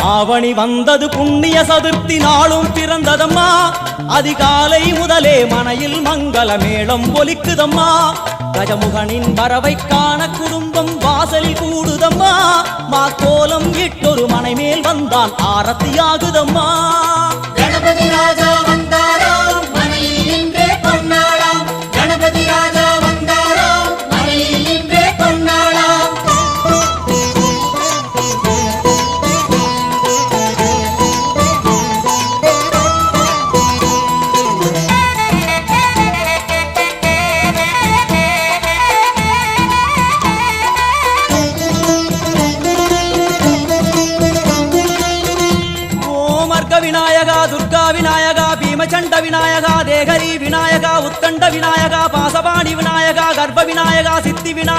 ஆவணி வந்தது புண்ணிய சதுர்த்தி நாளும் பிறந்ததம்மா அதிகாலை முதலே மனையில் மங்கள மேளம் ஒலிக்குதம்மா கஜமுகனின் வரவை காண குடும்பம் வாசலில் கூடுதம்மா மா கோலம் இட்டொரு மனை மேல் வந்தான் ஆரத்தியாகுதம்மா கணபதி ராஜா வந்தாராம் மனையில் நின்றே பொன்னாளாம் கணபதி ராஜா வந்தாராம் மனையில் நின்றே பொன்னாளாம் விநாயகா துர்கா விநாயகா பீமச்சண்ட விநாயகா தேகரி விநாயகா உத்கண்ட விநாயகா பாசபாணி விநாயகா கர்ப்ப விநாயகா சித்தி விநாயகா